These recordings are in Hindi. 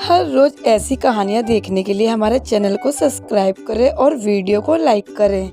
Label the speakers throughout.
Speaker 1: हर रोज ऐसी कहानियाँ देखने के लिए हमारे चैनल को सब्सक्राइब करें और वीडियो को लाइक करें।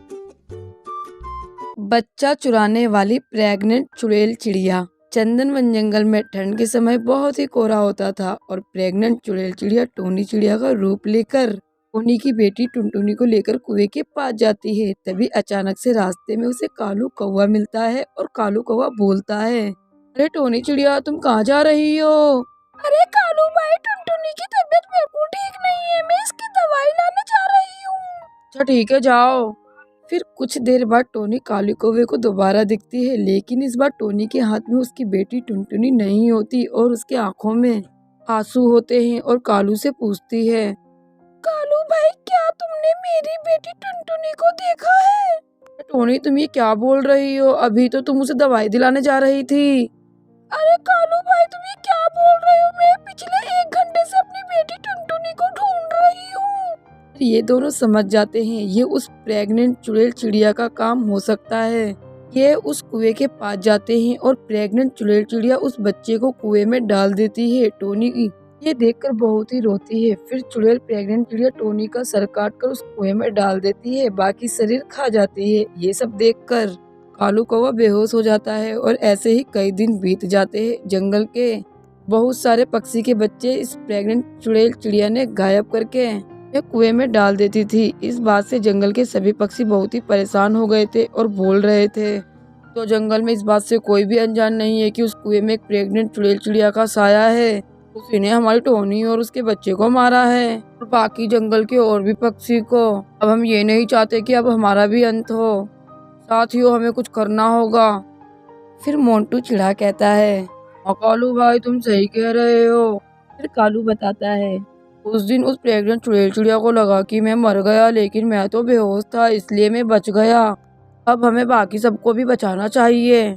Speaker 1: बच्चा चुराने वाली प्रेग्नेंट चुड़ैल चिड़िया। चंदन वन जंगल में ठंड के समय बहुत ही कोहरा होता था और प्रेग्नेंट चुड़ैल चिड़िया टोनी चिड़िया का रूप लेकर टोनी की बेटी टुनटुनी को लेकर कुएं के पास जाती है। तभी अचानक से रास्ते में उसे कालू कौवा मिलता है और कालू कौवा बोलता है, अरे टोनी चिड़िया, तुम कहाँ जा रही हो? अरे कालू भाई, टुनटुनी की तबीयत बिल्कुल ठीक नहीं है, मैं इसकी दवाई लाने जा रही हूँ। अच्छा ठीक है, जाओ। फिर कुछ देर बाद टोनी कालू कौवे को दोबारा दिखती है, लेकिन इस बार टोनी के हाथ में उसकी बेटी टुनटुनी नहीं होती और उसके आंखों में आंसू होते हैं और कालू से पूछती है, कालू भाई, क्या तुमने मेरी बेटी टुनटुनी को देखा है? टोनी, तुम ये क्या बोल रही हो? अभी तो तुम उसे दवाई दिलाने जा रही थी। अरे कालू भाई, तुम ये क्या बोल रहे हो? मैं पिछले 1 घंटे से अपनी बेटी टुनटुनी को ढूंढ रही हूँ। ये दोनों समझ जाते हैं ये उस प्रेग्नेंट चुड़ैल चिड़िया का काम हो सकता है। ये उस कुएं के पास जाते हैं और प्रेग्नेंट चुड़ैल चिड़िया उस बच्चे को कुएं में डाल देती है। टोनी ये देखकर बहुत ही रोती है। फिर चुड़ैल प्रेग्नेंट चिड़िया टोनी का सर काट कर उस कुएं में डाल देती है, बाकी शरीर खा जाती है। ये सब देखकर कालू कौवा बेहोश हो जाता है और ऐसे ही कई दिन बीत जाते हैं। जंगल के बहुत सारे पक्षी के बच्चे इस प्रेग्नेंट चुड़ैल चिड़िया ने गायब करके कुएं में डाल देती थी। इस बात से जंगल के सभी पक्षी बहुत ही परेशान हो गए थे और बोल रहे थे, तो जंगल में इस बात से कोई भी अनजान नहीं है कि उस कुएं में एक प्रेग्नेंट चुड़ैल चिड़िया का साया है। उसी ने हमारी टोनी और उसके बच्चे को मारा है और बाकी जंगल के और भी पक्षी को। अब हम ये नहीं चाहते कि अब हमारा भी अंत हो, साथियों, हमें कुछ करना होगा। फिर मोंटू चिढ़ा कहता है, कालू भाई, तुम सही कह रहे हो। फिर कालू बताता है, उस दिन उस प्रेग्नेंट चुड़ैल चिड़िया को लगा कि मैं मर गया, लेकिन मैं तो बेहोश था, इसलिए मैं बच गया। अब हमें बाकी सबको भी बचाना चाहिए।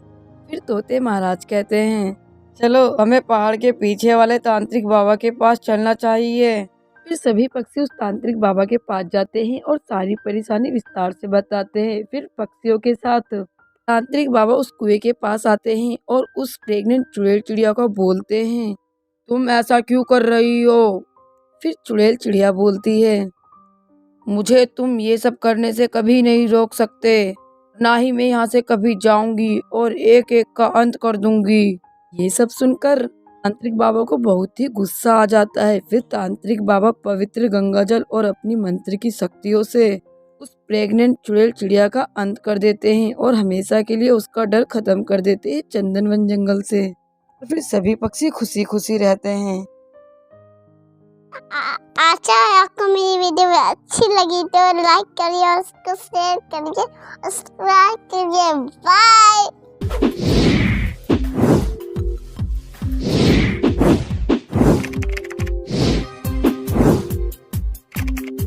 Speaker 1: फिर तोते महाराज कहते हैं, चलो हमें पहाड़ के पीछे वाले तांत्रिक बाबा के पास चलना चाहिए। फिर सभी पक्षी उस तांत्रिक बाबा के पास जाते हैं और सारी परेशानी विस्तार से बताते हैं। फिर पक्षियों के साथ तांत्रिक बाबा उस कुएं के पास आते हैं और उस प्रेग्नेंट चुड़ैल चिड़िया को बोलते हैं, तुम ऐसा क्यों कर रही हो? फिर चुड़ैल चिड़िया बोलती है, मुझे तुम ये सब करने से कभी नहीं रोक सकते, ना ही मैं यहाँ से कभी जाऊंगी और एक एक का अंत कर दूंगी। ये सब सुनकर तांत्रिक बाबा को बहुत ही गुस्सा आ जाता है। फिर तांत्रिक बाबा पवित्र गंगाजल और अपनी मंत्र की शक्तियों से उस प्रेग्नेंट चुड़ैल चिड़िया का अंत कर देते हैं और हमेशा के लिए उसका डर खत्म कर देते हैं चंदन वन जंगल से। फिर सभी पक्षी खुशी खुशी रहते हैं।
Speaker 2: अच्छा, आपको मेरी वीडियो अच्छी लगी तो लाइक करिए और उसको शेयर करिए, सब्सक्राइब करिए। बाय।